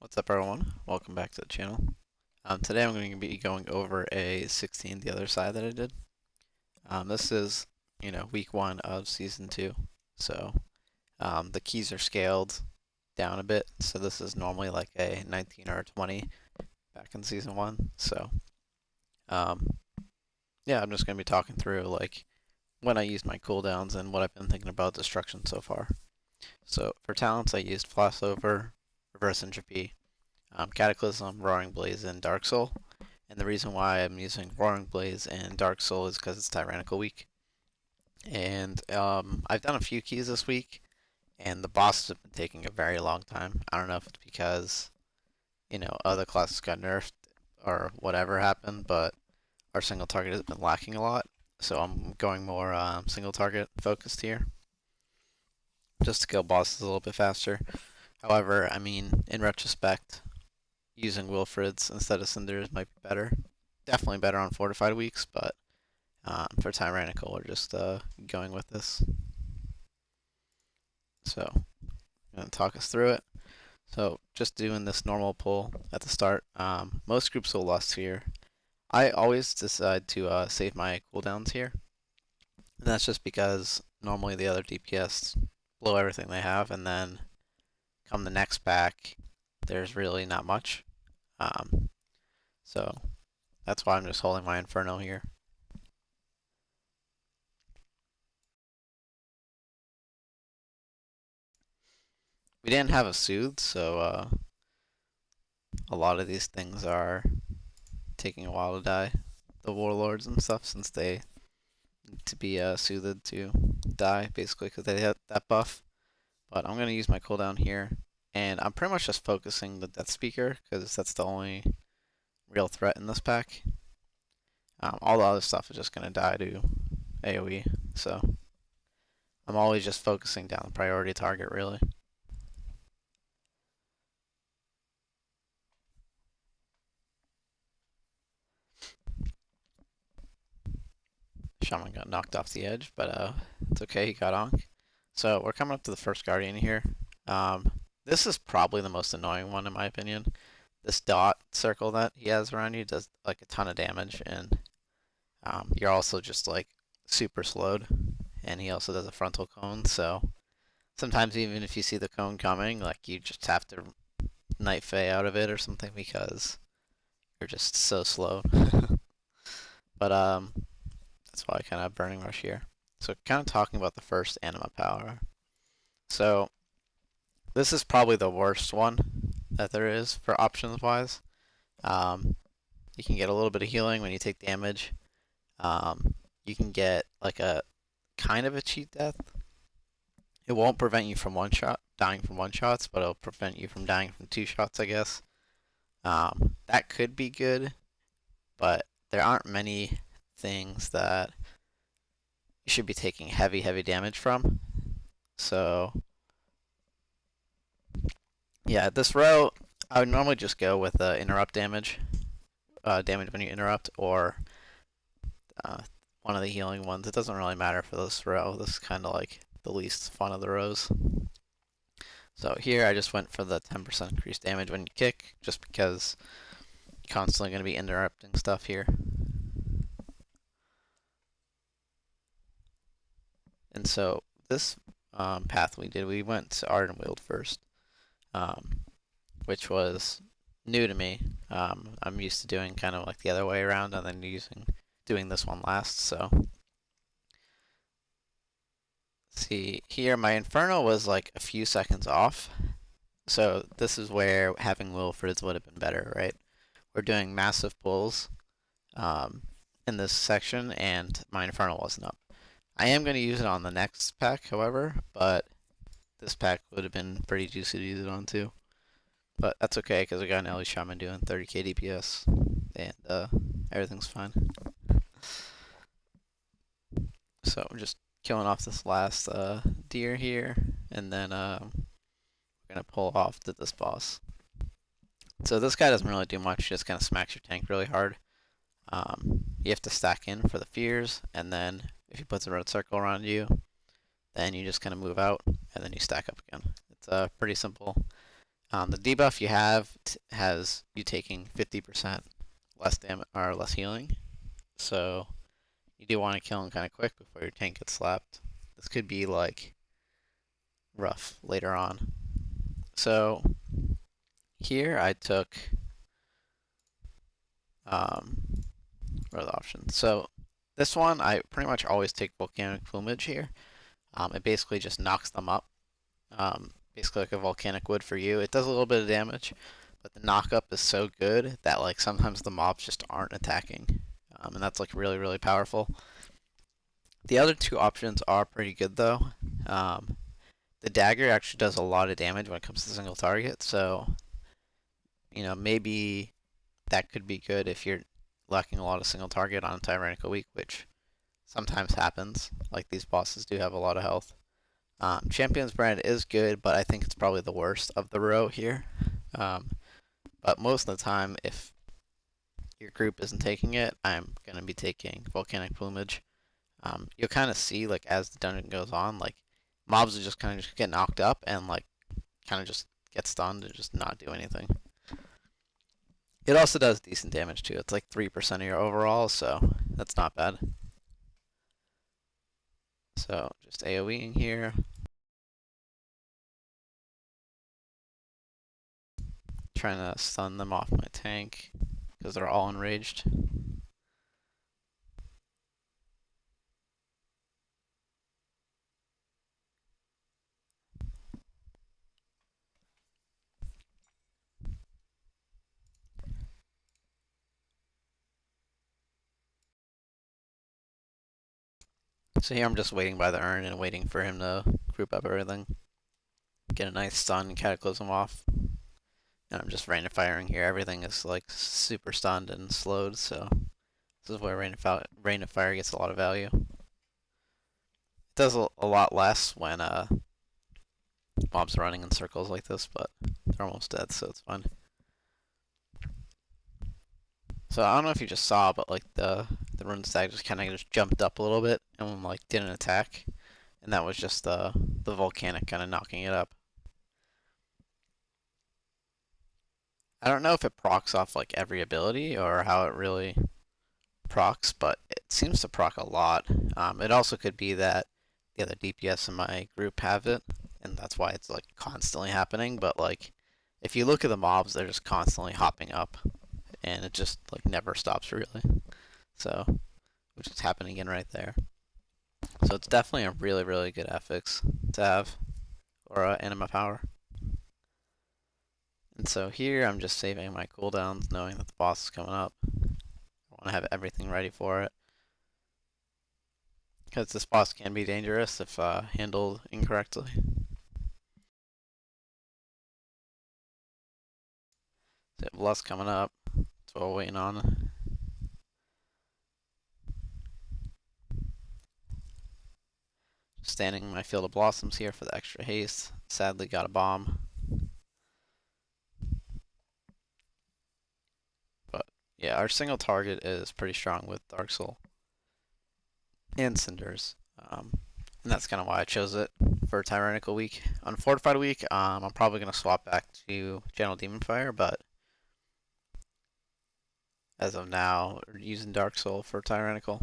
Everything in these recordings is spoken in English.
What's up, everyone? Welcome back to the channel. Today I'm going to be going over a 16 the other side that I did. This is, week 1 of season 2. So the keys are scaled down a bit. So this is normally like a 19 or a 20 back in season 1. So um, yeah, I'm just going to be talking through like when I used my cooldowns and what I've been thinking about destruction so far. So for talents, I used Flassover, Reverse Entropy, Cataclysm, Roaring Blaze, and Dark Soul. And the reason why I'm using Roaring Blaze and Dark Soul is because it's Tyrannical week. And I've done a few keys this week, and the bosses have been taking a very long time. I don't know if it's because, other classes got nerfed or whatever happened, but our single target has been lacking a lot. So I'm going more single target focused here, just to kill bosses a little bit faster. However, I mean, in retrospect, using Wilfrids instead of Cinders might be better. Definitely better on fortified weeks, but for Tyrannical, we're just going with this. So I'm going to talk us through it. So just doing this normal pull at the start. Most groups will lust here. I always decide to save my cooldowns here. And that's just because normally the other DPS blow everything they have, and then come the next pack, there's really not much. So that's why I'm just holding my Inferno here. We didn't have a Soothe, so a lot of these things are taking a while to die. The Warlords and stuff, since they need to be soothed to die, basically, because they have that buff. But I'm going to use my cooldown here, and I'm pretty much just focusing the Death Speaker, because that's the only real threat in this pack. All the other stuff is just going to die to AoE, so I'm always just focusing down the priority target, really. Shaman got knocked off the edge, but it's okay, he got on. So we're coming up to the first Guardian here. This is probably the most annoying one in my opinion. This dot circle that he has around you does like a ton of damage, and you're also just like super slowed. And he also does a frontal cone, so sometimes even if you see the cone coming, like you just have to Night Fae out of it or something because you're just so slow. But that's why I kind of Burning Rush here. So kind of talking about the first anima power. So this is probably the worst one that there is for options wise. You can get a little bit of healing when you take damage. You can get like a kind of a cheat death. It won't prevent you from dying from one shots, but it'll prevent you from dying from two shots, I guess. That could be good, but there aren't many things that you should be taking heavy damage from. So yeah, this row, I would normally just go with interrupt damage. Damage when you interrupt, or one of the healing ones. It doesn't really matter for this row. This is kind of like the least fun of the rows. So here I just went for the 10% increased damage when you kick, just because you're constantly going to be interrupting stuff here. And so this path we went to Ardenweald first, which was new to me. I'm used to doing kind of like the other way around, and then doing this one last. So see here, my Inferno was like a few seconds off. So this is where having Wilfrids would have been better, right? We're doing massive pulls in this section, and my Inferno wasn't up. I am going to use it on the next pack, however, but this pack would have been pretty juicy to use it on too. But that's okay, because I got an Ellie Shaman doing 30k DPS, and everything's fine. So I'm just killing off this last deer here, and then we're going to pull off to this boss. So this guy doesn't really do much, he just kind of smacks your tank really hard. You have to stack in for the fears, and then if he puts a red circle around you, then you just kind of move out, and then you stack up again. It's pretty simple. The debuff you have has you taking 50% less damage or less healing, so you do want to kill him kind of quick before your tank gets slapped. This could be like rough later on. So here I took what are the options? So this one I pretty much always take volcanic plumage here. It basically just knocks them up. Basically like a volcanic wood for you. It does a little bit of damage, but the knockup is so good that like sometimes the mobs just aren't attacking, and that's like really really powerful. The other two options are pretty good though. The dagger actually does a lot of damage when it comes to single target, so maybe that could be good if you're lacking a lot of single target on Tyrannical Week, which sometimes happens. Like these bosses do have a lot of health. Champion's Brand is good, but I think it's probably the worst of the row here. But most of the time, if your group isn't taking it, I'm going to be taking Volcanic Plumage. You'll kind of see, like, as the dungeon goes on, like, mobs will just kind of just get knocked up and, like, kind of just get stunned and just not do anything. It also does decent damage, too. It's like 3% of your overall, so that's not bad. So, just AoEing here. Trying to stun them off my tank because they're all enraged. So here I'm just waiting by the urn and waiting for him to group up everything. Get a nice stun, cataclysm off. And I'm just rain of firing here. Everything is like super stunned and slowed, so this is where rain of fire gets a lot of value. It does a lot less when mobs are running in circles like this, but they're almost dead, so it's fine. So I don't know if you just saw, but like the rune stag just kind of just jumped up a little bit and like didn't attack, and that was just the volcanic kind of knocking it up. I don't know if it procs off like every ability or how it really procs, but it seems to proc a lot. It also could be that the other DPS in my group have it, and that's why it's like constantly happening. But like, if you look at the mobs, they're just constantly hopping up, and it just like never stops really. So, which is happening again right there. So it's definitely a really really good affix to have, or anima power. And so here I'm just saving my cooldowns, knowing that the boss is coming up. I want to have everything ready for it. Because this boss can be dangerous if handled incorrectly. So Lust coming up. That's what we're waiting on. Standing in my field of blossoms here for the extra haste. Sadly got a bomb. But yeah, our single target is pretty strong with Dark Soul and Cinders. And that's kind of why I chose it for Tyrannical Week. On Fortified Week, I'm probably going to swap back to General Demon Fire, but as of now, we're using Dark Soul for Tyrannical.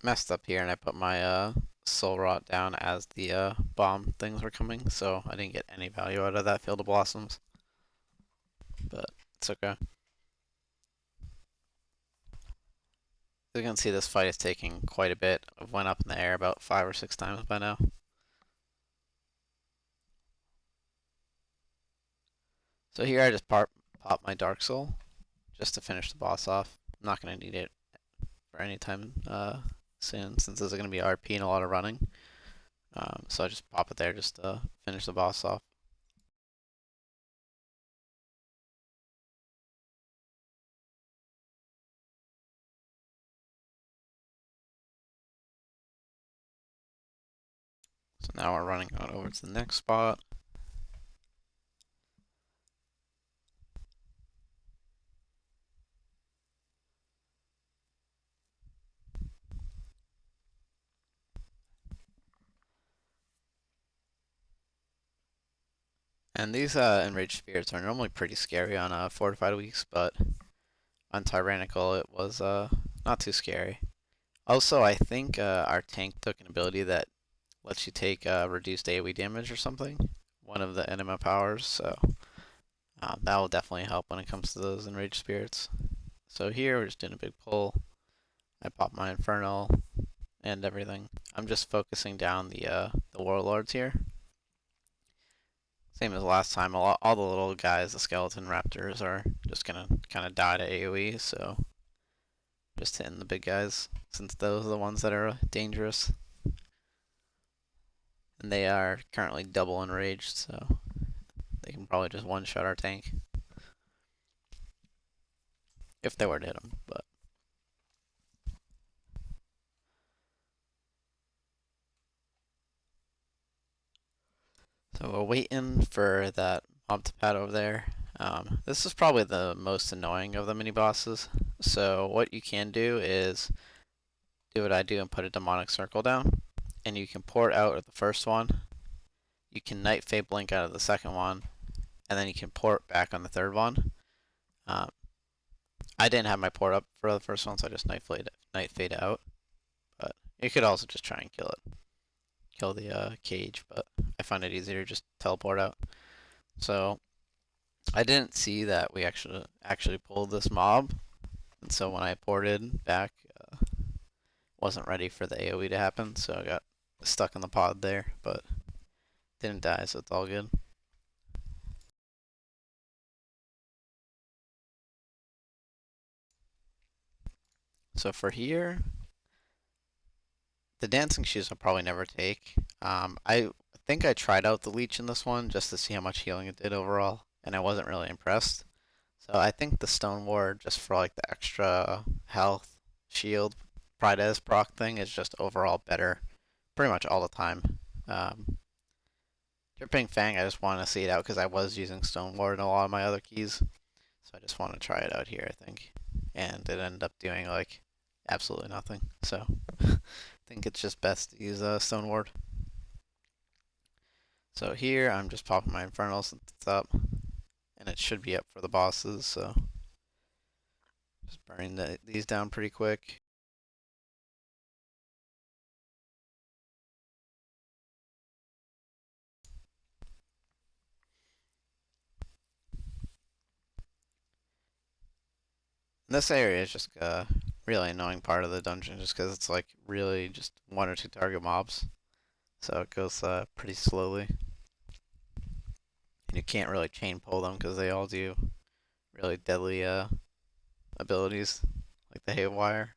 Messed up here and I put my soul rot down as the bomb things were coming, so I didn't get any value out of that field of blossoms. But it's okay. You can see this fight is taking quite a bit. I've went up in the air about 5 or 6 times by now. So here I just pop my Dark Soul just to finish the boss off. I'm not going to need it for any time soon since this is going to be RP and a lot of running. So I just pop it there just to finish the boss off. So now we're running on over to the next spot. And these enraged spirits are normally pretty scary on fortified weeks, but on tyrannical it was not too scary. Also, I think our tank took an ability that lets you take reduced AoE damage or something, one of the anima powers, so that will definitely help when it comes to those enraged spirits. So here we're just doing a big pull. I pop my infernal and everything. I'm just focusing down the warlords here. Same as last time, all the little guys, the skeleton raptors, are just gonna kind of die to AoE, so just hitting the big guys, since those are the ones that are dangerous. And they are currently double enraged, so they can probably just one-shot our tank. If they were to hit them, but. So we're waiting for that mob to pad over there. This is probably the most annoying of the mini bosses. So what you can do is do what I do and put a demonic circle down, and you can pour it out at the first one. You can Night Fade Blink out of the second one, and then you can pour it back on the third one. I didn't have my port up for the first one, so I just Night Fade out. But you could also just try and kill it. Kill the cage, but I find it easier to just teleport out. So I didn't see that we actually pulled this mob, and so when I ported back, wasn't ready for the AoE to happen, so I got stuck in the pod there, but didn't die, so it's all good. So for here, the dancing shoes I'll probably never take. I think I tried out the leech in this one just to see how much healing it did overall, and I wasn't really impressed. So I think the stone ward, just for like the extra health, shield, Pride's proc thing, is just overall better pretty much all the time. Dripping Fang, I just want to see it out because I was using stone ward in a lot of my other keys. So I just want to try it out here, I think. And it ended up doing like absolutely nothing. So I think it's just best to use stone ward. So here I'm just popping my infernal since it's up. And it should be up for the bosses, so just burning these down pretty quick. This area is just a really annoying part of the dungeon just because it's like really just one or two target mobs. So it goes pretty slowly. And you can't really chain pull them because they all do really deadly abilities, like the Haywire.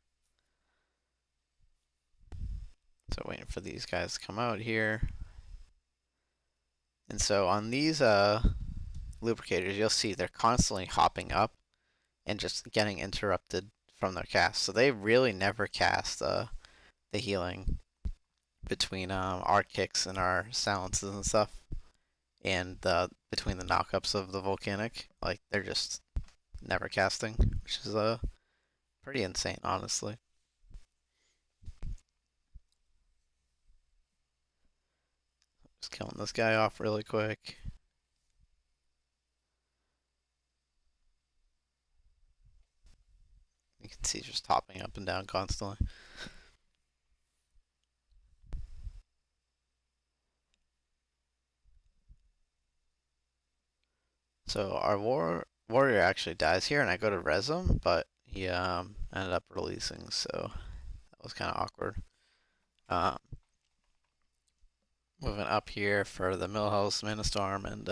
So waiting for these guys to come out here. And so on these lubricators, you'll see they're constantly hopping up and just getting interrupted from their cast. So they really never cast the healing between our kicks and our silences and stuff, and between the knockups of the volcanic. Like they're just never casting, which is pretty insane, honestly. Just killing this guy off really quick. You can see just hopping up and down constantly. So our warrior actually dies here, and I go to res him, but he ended up releasing, so that was kind of awkward. Moving up here for the Milhouse Storm, and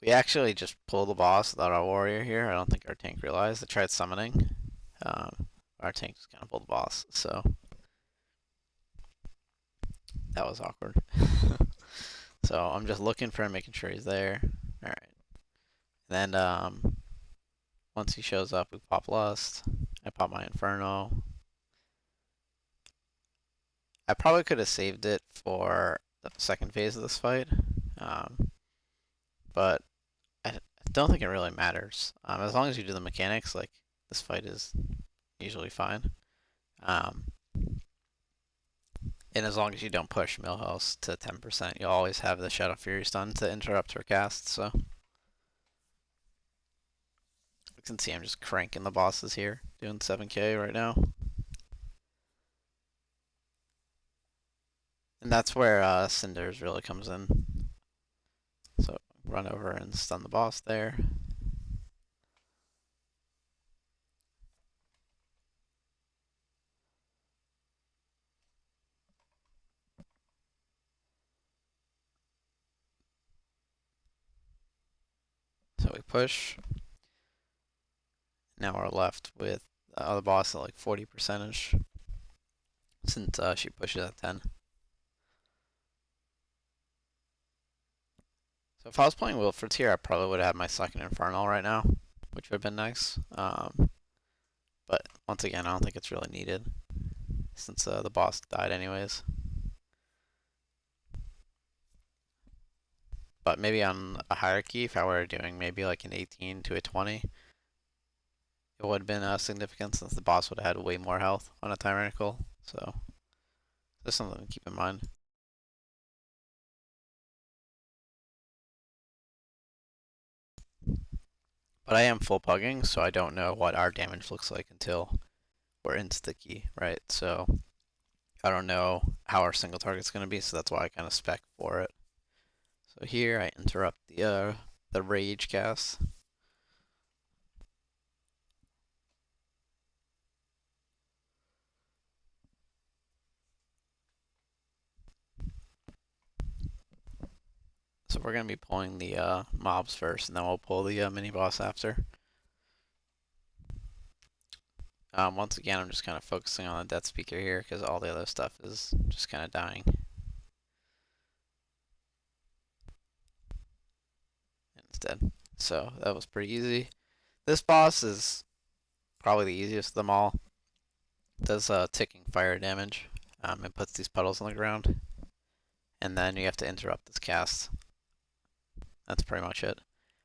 we actually just pulled the boss without our warrior here. I don't think our tank realized. They tried summoning. Our tank just kind of pulled the boss, so that was awkward. So I'm just looking for him, making sure he's there. All right. Then once he shows up, we pop Lust. I pop my Inferno. I probably could have saved it for the second phase of this fight, but I don't think it really matters. As long as you do the mechanics, like this fight is usually fine. And as long as you don't push Milhouse to 10%, you'll always have the Shadow Fury stun to interrupt her cast, so. You can see I'm just cranking the bosses here, doing 7k right now. And that's where Cinders really comes in. So run over and stun the boss there. So we push. Now we're left with the other boss at like 40% since she pushes at 10. So if I was playing Wilfred's here, I probably would have had my second Infernal right now, which would have been nice. But once again, I don't think it's really needed since the boss died anyways. But maybe on a hierarchy, if I were doing maybe like an 18 to a 20, it would have been significant since the boss would have had way more health on a tyrannical. So just something to keep in mind. But I am full pugging, so I don't know what our damage looks like until we're insta-key, right? So I don't know how our single target's going to be, so that's why I kind of spec for it. So here I interrupt the rage cast. So we're going to be pulling the mobs first, and then we'll pull the mini boss after. Once again, I'm just kind of focusing on the death speaker here because all the other stuff is just kind of dying. And it's dead. So that was pretty easy. This boss is probably the easiest of them all. It does ticking fire damage. It puts these puddles on the ground. And then you have to interrupt this cast. That's pretty much it.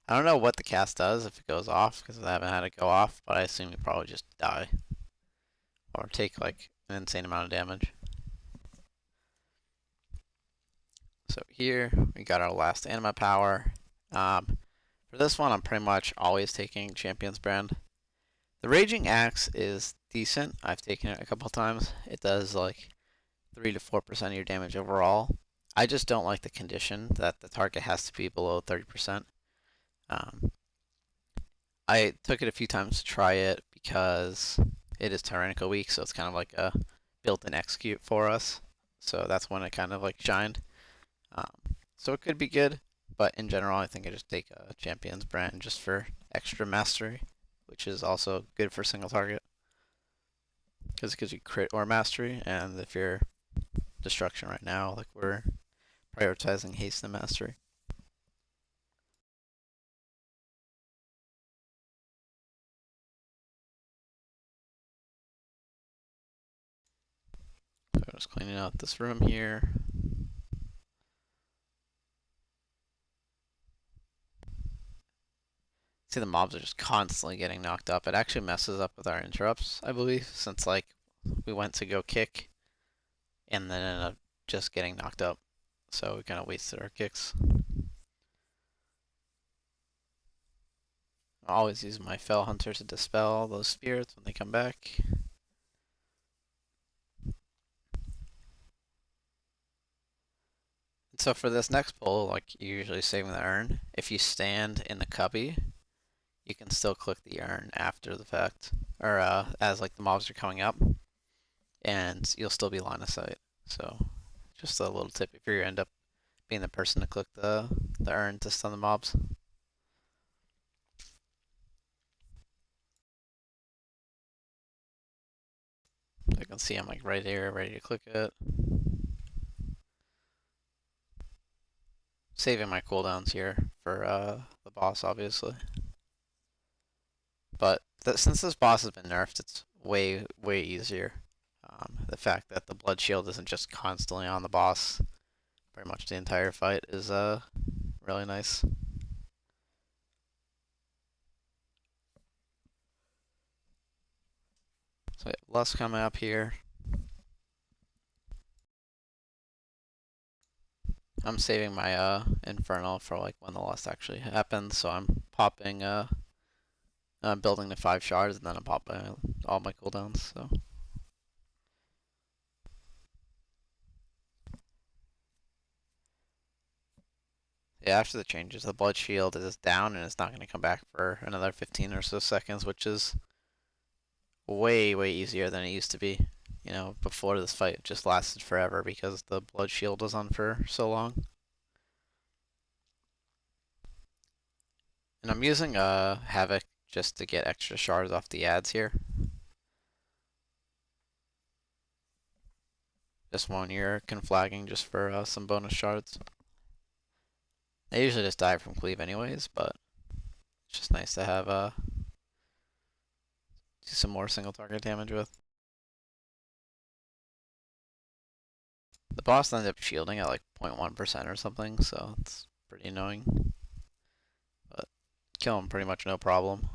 I don't know what the cast does if it goes off because I haven't had it go off, but I assume you probably just die. Or take like an insane amount of damage. So here we got our last anima power. For this one, I'm pretty much always taking Champion's Brand. The Raging Axe is decent. I've taken it a couple times. It does like 3 to 4% of your damage overall. I just don't like the condition that the target has to be below 30%. I took it a few times to try it because it is Tyrannical Week, so it's kind of like a built-in execute for us. So that's when it kind of like shined. So it could be good, but in general, I think I just take a Champion's Brand just for extra mastery, which is also good for single target because it gives you crit or mastery, and if you're destruction right now, like we're prioritizing haste and mastery. So I'm just cleaning out this room here. See, the mobs are just constantly getting knocked up. It actually messes up with our interrupts, I believe, since like we went to go kick and then ended up just getting knocked up. So we kind of wasted our kicks. I always use my Fell Hunter to dispel those spirits when they come back. And so for this next pull, like you're usually saving the urn, if you stand in the cubby, you can still click the urn after the fact, or as like the mobs are coming up, and you'll still be line of sight. So just a little tip if you end up being the person to click the urn to stun the mobs. I can see I'm like right here, ready to click it. Saving my cooldowns here for the boss, obviously. But since this boss has been nerfed, it's way easier. The fact that the blood shield isn't just constantly on the boss, pretty much the entire fight, is really nice. So we have Lust coming up here. I'm saving my Infernal for like when the loss actually happens, so I'm popping building the 5 shards and then I'm popping all my cooldowns, so. Yeah, after the changes, the blood shield is down and it's not going to come back for another 15 or so seconds, which is way, way easier than it used to be. You know, before this fight just lasted forever because the blood shield was on for so long. And I'm using Havoc just to get extra shards off the ads here. Just 1 year conflagging just for some bonus shards. I usually just die from cleave anyways, but it's just nice to have do some more single target damage with. The boss ended up shielding at like 0.1% or something, so it's pretty annoying. But kill him pretty much no problem.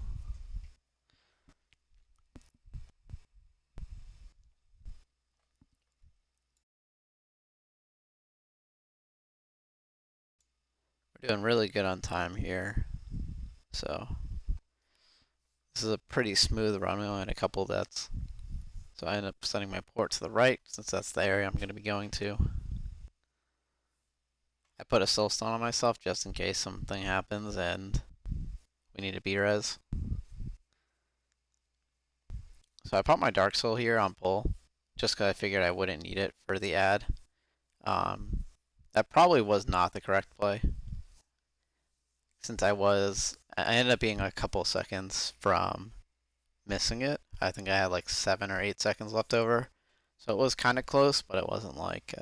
We're doing really good on time here. So this is a pretty smooth run. We only had a couple deaths. So I ended up sending my port to the right, since that's the area I'm going to be going to. I put a soulstone on myself just in case something happens and we need a B-res. So I popped my Dark Soul here on pull, just because I figured I wouldn't need it for the ad. That probably was not the correct play. Since I ended up being a couple seconds from missing it. I think I had like 7 or 8 seconds left over. So it was kind of close, but it wasn't like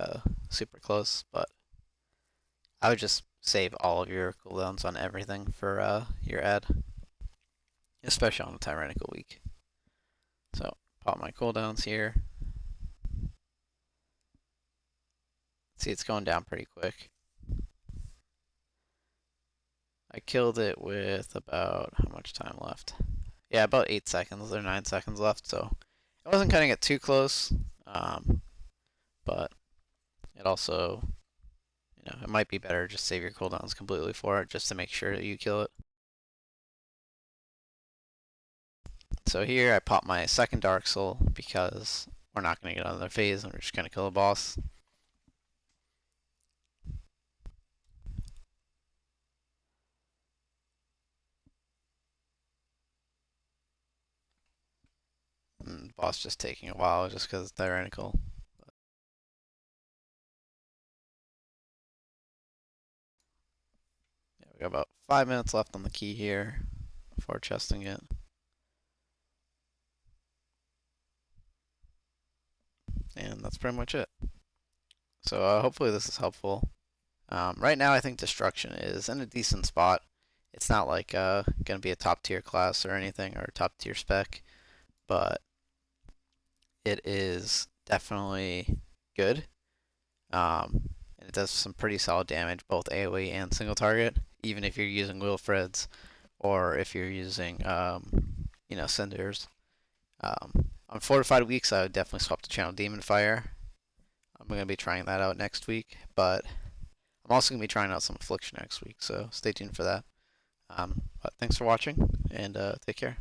super close. But I would just save all of your cooldowns on everything for your ad, especially on a tyrannical week. So pop my cooldowns here. See, it's going down pretty quick. I killed it with about how much time left? Yeah, about 8 seconds or 9 seconds left. So I wasn't cutting it too close, but it also, you know, it might be better just save your cooldowns completely for it, just to make sure that you kill it. So here I pop my second Dark Soul because we're not going to get another phase and we're just going to kill a boss. And the boss just taking a while just because it's tyrannical. Yeah, we got about 5 minutes left on the key here before chesting it. And that's pretty much it. So hopefully this is helpful. Right now I think Destruction is in a decent spot. It's not like going to be a top tier class or anything, or a top tier spec, but it is definitely good. And it does some pretty solid damage, both AoE and single target, even if you're using Wilfreds or if you're using, you know, Cinders. On fortified weeks, I would definitely swap to Channel Demon Fire. I'm going to be trying that out next week, but I'm also going to be trying out some Affliction next week, so stay tuned for that. But thanks for watching, and take care.